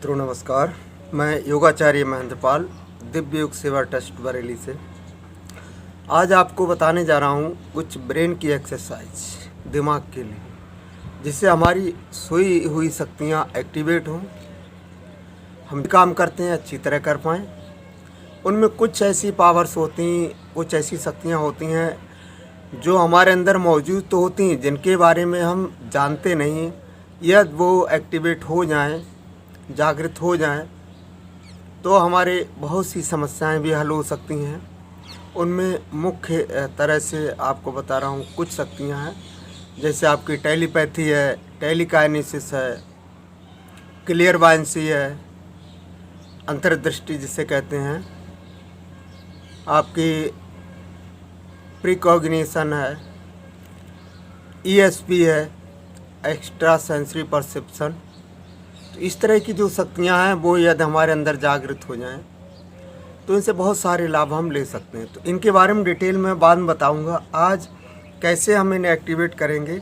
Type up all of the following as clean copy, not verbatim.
मित्रों नमस्कार। मैं योगाचार्य महेंद्रपाल दिव्य योग सेवा ट्रस्ट बरेली से आज आपको बताने जा रहा हूँ कुछ ब्रेन की एक्सरसाइज दिमाग के लिए, जिससे हमारी सोई हुई शक्तियाँ एक्टिवेट हों, हम काम करते हैं अच्छी तरह कर पाएँ। उनमें कुछ ऐसी पावर्स होती, कुछ ऐसी शक्तियाँ होती हैं जो हमारे अंदर मौजूद तो होती हैं, जिनके बारे में हम जानते नहीं। यदि वो एक्टिवेट हो जाएं, जागृत हो जाएं, तो हमारे बहुत सी समस्याएं भी हल हो सकती हैं। उनमें मुख्य तरह से आपको बता रहा हूँ कुछ शक्तियां हैं, जैसे आपकी टेलीपैथी है, टेलीकाइनेसिस है, क्लियरवायंसी है, अंतर्दृष्टि जिसे कहते हैं, आपकी प्रीकॉग्निशन है, ईएसपी है, एक्स्ट्रा सेंसरी परसेप्शन। तो इस तरह की जो शक्तियाँ हैं वो यदि हमारे अंदर जागृत हो जाएं तो इनसे बहुत सारे लाभ हम ले सकते हैं। तो इनके बारे में डिटेल में बाद में बताऊंगा। आज कैसे हम इन्हें एक्टिवेट करेंगे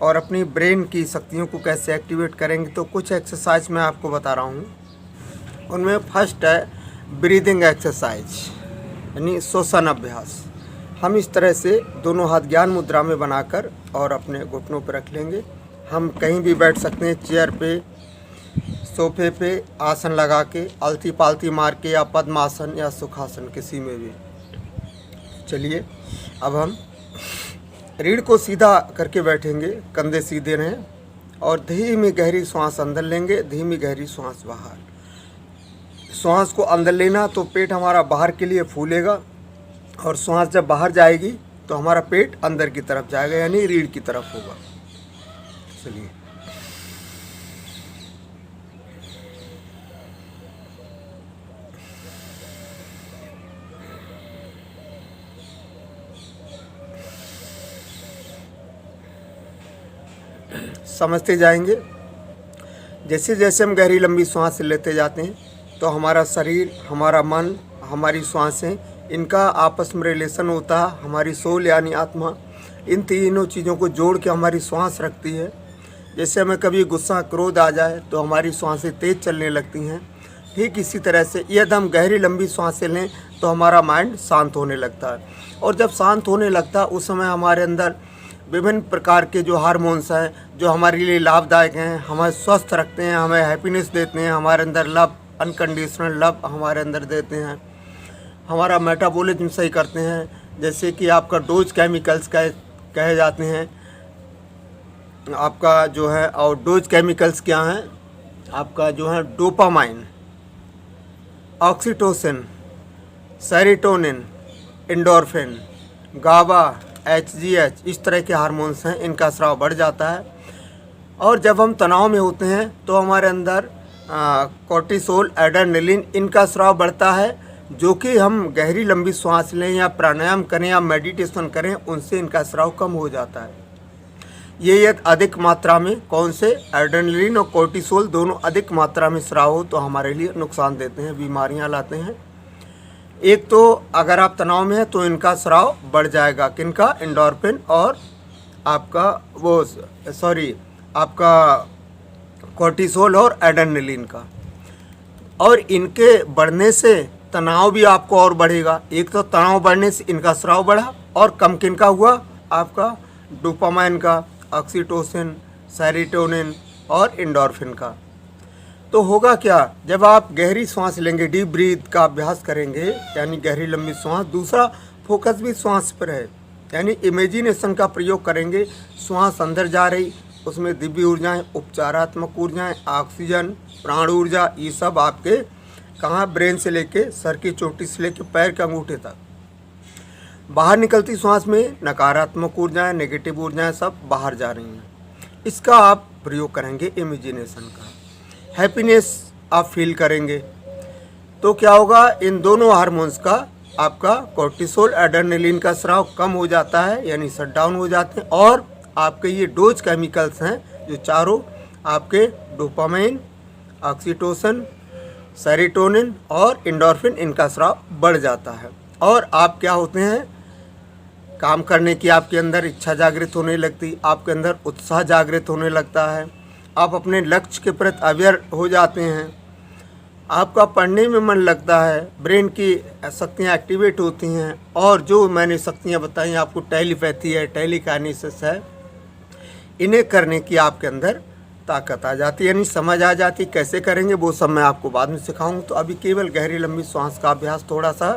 और अपनी ब्रेन की शक्तियों को कैसे एक्टिवेट करेंगे, तो कुछ एक्सरसाइज मैं आपको बता रहा हूँ। उनमें फर्स्ट है ब्रीदिंग एक्सरसाइज, यानी श्वसन अभ्यास। हम इस तरह से दोनों हाथ ज्ञान मुद्रा में बनाकर और अपने घुटनों पर रख लेंगे। हम कहीं भी बैठ सकते हैं, चेयर पे, सोफे पे आसन लगा के, आलती पालती मार के, या पद्मासन या सुखासन, किसी में भी। चलिए अब हम रीढ़ को सीधा करके बैठेंगे, कंधे सीधे रहें और धीमी गहरी सांस अंदर लेंगे, धीमी गहरी सांस बाहर। सांस को अंदर लेना तो पेट हमारा बाहर के लिए फूलेगा, और सांस जब बाहर जाएगी तो हमारा पेट अंदर की तरफ जाएगा, यानी रीढ़ की तरफ होगा। चलिए समझते जाएंगे। जैसे जैसे हम गहरी लंबी सांस लेते जाते हैं तो हमारा शरीर, हमारा मन, हमारी सांसें, इनका आपस में रिलेशन होता है। हमारी सोल यानी आत्मा इन तीनों चीज़ों को जोड़ के हमारी सांस रखती है। जैसे हमें कभी गुस्सा, क्रोध आ जाए तो हमारी सांसें तेज़ चलने लगती हैं। ठीक इसी तरह से यदि हम गहरी लंबी सांसें लें तो हमारा माइंड शांत होने लगता है, और जब शांत होने लगता है उस समय हमारे अंदर विभिन्न प्रकार के जो हार्मोन्स हैं जो हमारे लिए लाभदायक हैं, हमें स्वस्थ रखते हैं, हमें हैप्पीनेस देते हैं, हमारे अंदर लव, अनकंडीशनल लव हमारे अंदर देते हैं, हमारा मेटाबॉलिज्म सही करते हैं। जैसे कि आपका डोज केमिकल्स कहे जाते हैं, आपका जो है, और डोज केमिकल्स क्या हैं, आपका जो है डोपामाइन, ऑक्सीटोसिन, सेरोटोनिन, एंडोर्फिन, गाबा, एचजीएच, इस तरह के हार्मोन्स हैं, इनका स्राव बढ़ जाता है। और जब हम तनाव में होते हैं तो हमारे अंदर कोर्टिसोल, एड्रेनलिन, इनका स्राव बढ़ता है, जो कि हम गहरी लंबी सांस लें या प्राणायाम करें या मेडिटेशन करें, उनसे इनका स्राव कम हो जाता है। ये यदि अधिक मात्रा में, कौन से, एड्रेनलिन और कोर्टिसोल दोनों अधिक मात्रा में स्राव हो तो हमारे लिए नुकसान देते हैं, बीमारियां लाते हैं। एक तो अगर आप तनाव में हैं तो इनका स्राव बढ़ जाएगा, किनका, एंडोर्फिन और आपका कोर्टिसोल और एड्रेनलिन का। और इनके बढ़ने से तनाव भी आपको और बढ़ेगा। एक तो तनाव बढ़ने से इनका स्राव बढ़ा, और कम किनका हुआ, आपका डोपामाइन का, ऑक्सीटोसिन, सेरोटोनिन और एंडोर्फिन का। तो होगा क्या, जब आप गहरी सांस लेंगे, डीप ब्रीथ का अभ्यास करेंगे, यानी गहरी लंबी सांस, दूसरा फोकस भी सांस पर है, यानी इमेजिनेशन का प्रयोग करेंगे। सांस अंदर जा रही, उसमें दिव्य ऊर्जाएं, उपचारात्मक ऊर्जाएं, ऑक्सीजन, प्राण ऊर्जा, ये सब आपके कहाँ, ब्रेन से लेके सर की चोटी से लेके पैर के अंगूठे तक। बाहर निकलती सांस में नकारात्मक ऊर्जाएं, नेगेटिव ऊर्जाएं सब बाहर जा रही हैं। इसका आप प्रयोग करेंगे इमेजिनेशन का। हैप्पीनेस आप फील करेंगे तो क्या होगा, इन दोनों हार्मोन्स का, आपका कोर्टिसोल, एड्रेनलिन का स्राव कम हो जाता है, यानी शट डाउन हो जाते हैं। और आपके ये डोज केमिकल्स हैं जो चारों आपके डोपामाइन, ऑक्सीटोसिन, सेरोटोनिन और एंडोर्फिन, इनका स्राव बढ़ जाता है। और आप क्या होते हैं, काम करने की आपके अंदर इच्छा जागृत होने लगती, आपके अंदर उत्साह जागृत होने लगता है, आप अपने लक्ष्य के प्रति अवेयर हो जाते हैं। आपका पढ़ने में मन लगता है, ब्रेन की शक्तियाँ एक्टिवेट होती हैं, और जो मैंने शक्तियाँ बताई आपको, टेलीपैथी है, टेलीकाइनेसिस है, इन्हें करने की आपके अंदर ताकत आ जाती है, यानी समझ आ जाती। कैसे करेंगे वो सब मैं आपको बाद में सिखाऊंगा। तो अभी केवल गहरी लंबी सांस का अभ्यास थोड़ा सा,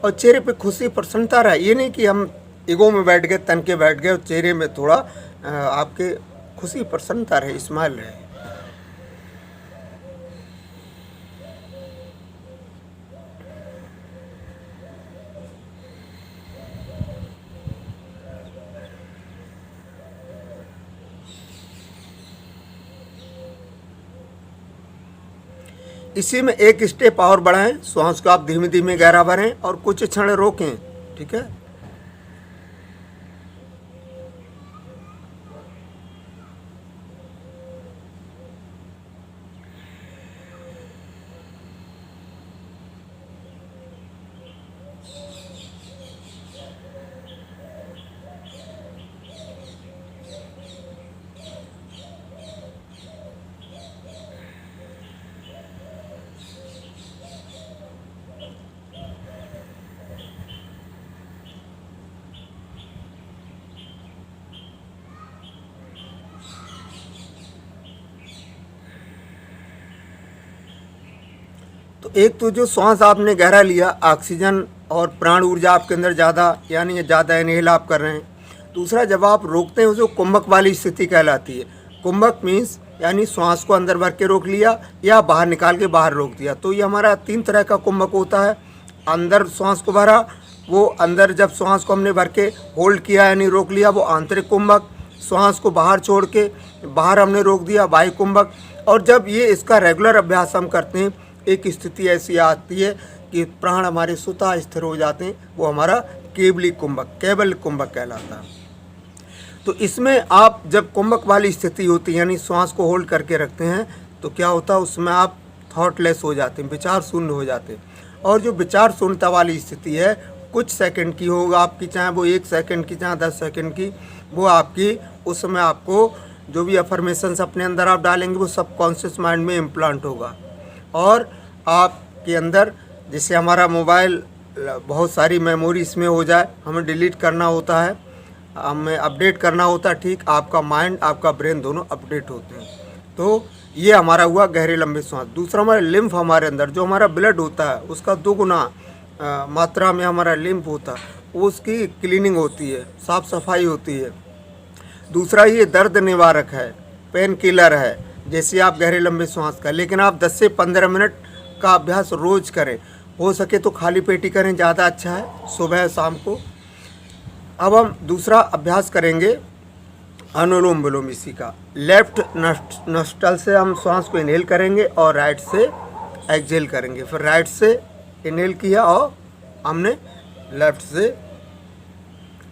और चेहरे पे खुशी प्रसन्नता रहे। ये नहीं कि हम ईगो में बैठ गए, तन के बैठ गए, और चेहरे में थोड़ा आपके खुशी प्रसन्नता रहे, स्माइल रहे। इसी में एक स्टेप और बढ़ाएं, श्वास को आप धीमे धीमे गहरा भरें और कुछ क्षण रोकें। ठीक है। तो एक तो जो श्वास आपने गहरा लिया, ऑक्सीजन और प्राण ऊर्जा आपके अंदर ज़्यादा, यानी ज़्यादा इनहेल आप कर रहे हैं। दूसरा, जब आप रोकते हैं उसको कुंभक वाली स्थिति कहलाती है। कुंभक मीन्स यानी श्वास को अंदर भर के रोक लिया या बाहर निकाल के बाहर रोक दिया। तो ये हमारा 3 तरह का कुंभक होता है। अंदर श्वास को भरा, वो अंदर जब श्वास को हमने भर के होल्ड किया यानी रोक लिया, वो आंतरिक कुंभक। श्वास को बाहर छोड़ के बाहर हमने रोक दिया, बाह्य कुंभक। और जब ये इसका रेगुलर अभ्यास हम करते हैं, एक स्थिति ऐसी आती है कि प्राण हमारे स्वतः स्थिर हो जाते हैं, वो हमारा केवली कुंभक, केवल कुंभक कहलाता है। तो इसमें आप जब कुंभक वाली स्थिति होती है यानी श्वास को होल्ड करके रखते हैं, तो क्या होता है उसमें आप थॉटलेस हो जाते हैं, विचार शून्य हो जाते हैं। और जो विचार शून्यता वाली स्थिति है कुछ सेकंड की होगा आपकी, चाहे वो 1 सेकंड की, चाहे 10 सेकंड की, वो आपकी उसमें आपको जो भी अफर्मेशंस अपने अंदर आप डालेंगे वो सबकॉन्शियस माइंड में इम्प्लांट होगा। और आपके अंदर जैसे हमारा मोबाइल बहुत सारी मेमोरी इसमें हो जाए, हमें डिलीट करना होता है, हमें अपडेट करना होता है, ठीक आपका माइंड आपका ब्रेन दोनों अपडेट होते हैं। तो ये हमारा हुआ गहरे लंबे सांस। दूसरा, हमारा लिम्फ, हमारे अंदर जो हमारा ब्लड होता है उसका 2 गुना मात्रा में हमारा लिम्फ होता है, उसकी क्लीनिंग होती है, साफ़ सफाई होती है। दूसरा, ये दर्द निवारक है, पेन किलर है, जैसे आप गहरे लंबे सांस का। लेकिन आप 10 से 15 मिनट का अभ्यास रोज़ करें, हो सके तो खाली पेट ही करें, ज़्यादा अच्छा है, सुबह शाम को। अब हम दूसरा अभ्यास करेंगे अनुलोम विलोम। इसी का लेफ्ट नस्टल से हम श्वास को इनहेल करेंगे और राइट से एक्सहेल करेंगे। फिर राइट से इनहेल किया और हमने लेफ्ट से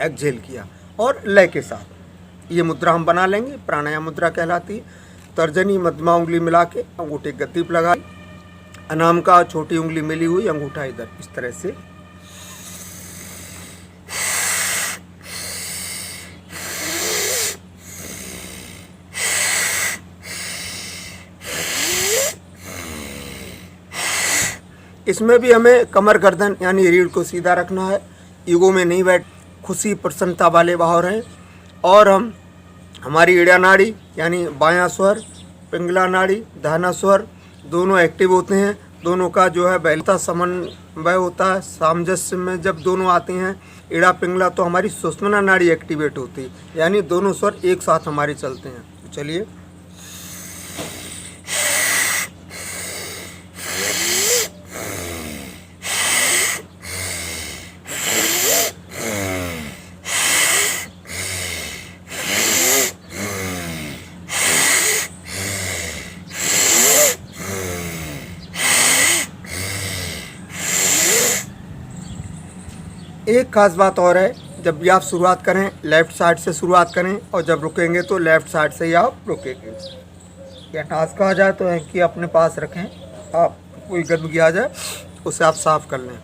एक्सहेल किया, और लय के साथ ये मुद्रा हम बना लेंगे, प्राणायाम मुद्रा कहलाती है। तर्जनी मध्यमा उंगली मिला के अंगूठे गद्दी पर लगा, अनाम का छोटी उंगली मिली हुई, अंगूठा इधर, इस तरह से। इसमें भी हमें कमर गर्दन यानी रीढ़ को सीधा रखना है, ईगो में नहीं बैठ, खुशी प्रसन्नता वाले भाव रहें। और हम हमारी ईड़ा नाड़ी यानी बायां स्वर, पिंगला नाड़ी, दाहिना स्वर दोनों एक्टिव होते हैं। दोनों का जो है बेहतर समन्वय होता है, सामंजस्य में जब दोनों आते हैं ईड़ा पिंगला, तो हमारी सुषुम्ना नाड़ी एक्टिवेट होती है, यानी दोनों स्वर एक साथ हमारे चलते हैं। तो चलिए, एक खास बात और है, जब भी आप शुरुआत करें लेफ़्ट साइड से शुरुआत करें, और जब रुकेंगे तो लेफ़्ट साइड से ही आप रुकेंगे। या टास्क आ जाए तो कि अपने पास रखें, आप कोई गंदगी आ जाए उसे आप साफ़ कर लें।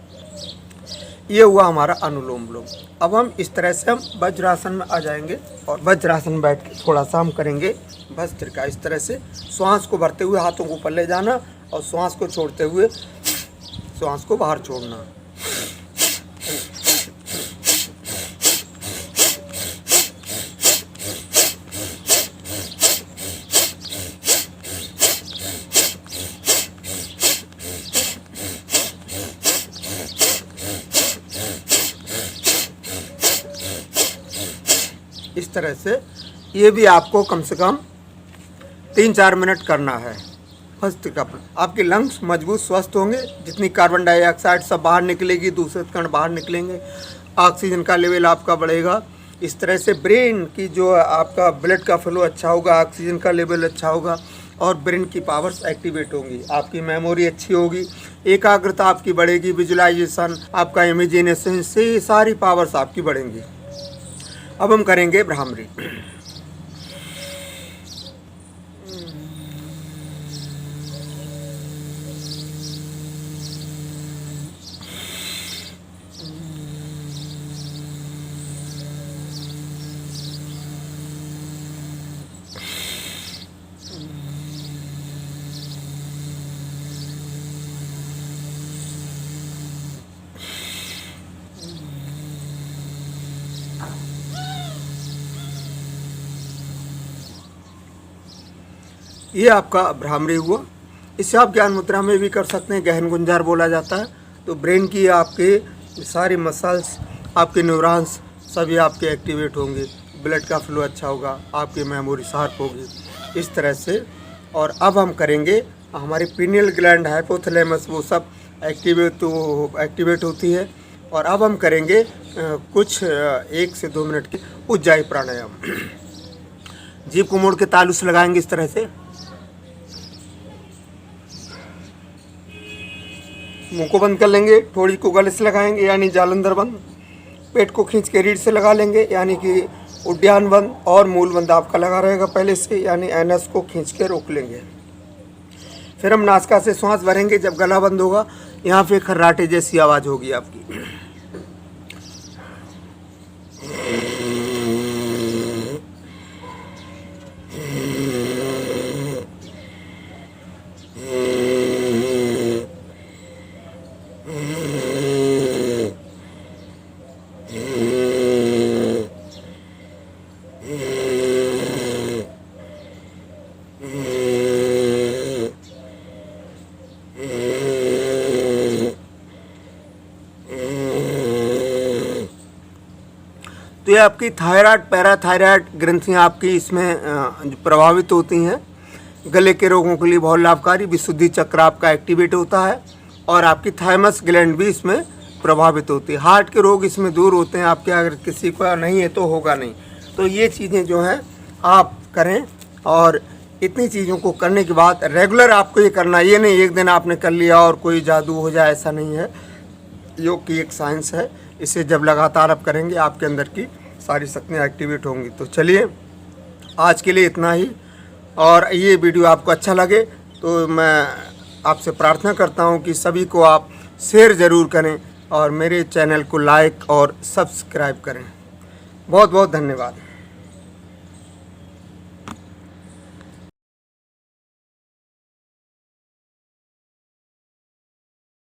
ये हुआ हमारा अनुलोम विलोम। अब हम इस तरह से हम वज्रासन में आ जाएंगे और वज्रासन में बैठ के थोड़ा सा हम करेंगे भस्त्रिका। इस तरह से श्वास को भरते हुए हाथों को ऊपर ले जाना और श्वास को छोड़ते हुए श्वास को बाहर छोड़ना। इस तरह से ये भी आपको कम से कम 3-4 मिनट करना है। भस्त्रिका आपके लंग्स मजबूत स्वस्थ होंगे, जितनी कार्बन डाइऑक्साइड सब बाहर निकलेगी, दूषित कण बाहर निकलेंगे, ऑक्सीजन का लेवल आपका बढ़ेगा। इस तरह से ब्रेन की जो आपका ब्लड का फ्लो अच्छा होगा, ऑक्सीजन का लेवल अच्छा होगा और ब्रेन की पावर्स एक्टिवेट होंगी, आपकी मेमोरी अच्छी होगी, एकाग्रता आपकी बढ़ेगी, विजुलाइजेशन, आपका इमेजिनेशन से सारी पावर्स आपकी बढ़ेंगी। अब हम करेंगे भ्रामरी। ये आपका भ्रामरी हुआ। इसे आप ज्ञान मुद्रा में भी कर सकते हैं, गहन गुंजार बोला जाता है। तो ब्रेन की आपके सारी मसल्स, आपके न्यूरॉन्स सभी आपके एक्टिवेट होंगे, ब्लड का फ्लो अच्छा होगा, आपकी मेमोरी शार्प होगी, इस तरह से। और अब हम करेंगे, हमारी पीनियल ग्लैंड, हाइपोथैलेमस, वो सब एक्टिवेट होती है। और अब हम करेंगे कुछ 1 से 2 मिनट की उज्जाई प्राणायाम। जीभ को मोड़ के तालू से लगाएंगे इस तरह से, मुंह को बंद कर लेंगे, थोड़ी को गले से लगाएंगे यानी जालंधर बंद, पेट को खींच के रीढ़ से लगा लेंगे यानी कि उद्यान बंद, और मूल बंद आपका लगा रहेगा पहले से यानी एनस को खींच के रोक लेंगे। फिर हम नासिका से श्वास भरेंगे, जब गला बंद होगा यहाँ पे खर्राटे जैसी आवाज़ होगी आपकी। तो ये आपकी थायराइड, पैराथायराइड ग्रंथियाँ आपकी इसमें प्रभावित होती हैं। गले के रोगों के लिए बहुत लाभकारी, विशुद्धि चक्र आपका एक्टिवेट होता है और आपकी थाइमस ग्लैंड भी इसमें प्रभावित होती है। हार्ट के रोग इसमें दूर होते हैं आपके, अगर किसी का नहीं है तो होगा नहीं। तो ये चीज़ें जो हैं आप करें, और इतनी चीज़ों को करने के बाद रेगुलर आपको ये करना, ये नहीं एक दिन आपने कर लिया और कोई जादू हो जाए, ऐसा नहीं है। योग की एक साइंस है, इसे जब लगातार आप करेंगे आपके अंदर की सारी शक्तियाँ एक्टिवेट होंगी। तो चलिए आज के लिए इतना ही, और ये वीडियो आपको अच्छा लगे तो मैं आपसे प्रार्थना करता हूँ कि सभी को आप शेयर ज़रूर करें और मेरे चैनल को लाइक और सब्सक्राइब करें। बहुत बहुत धन्यवाद।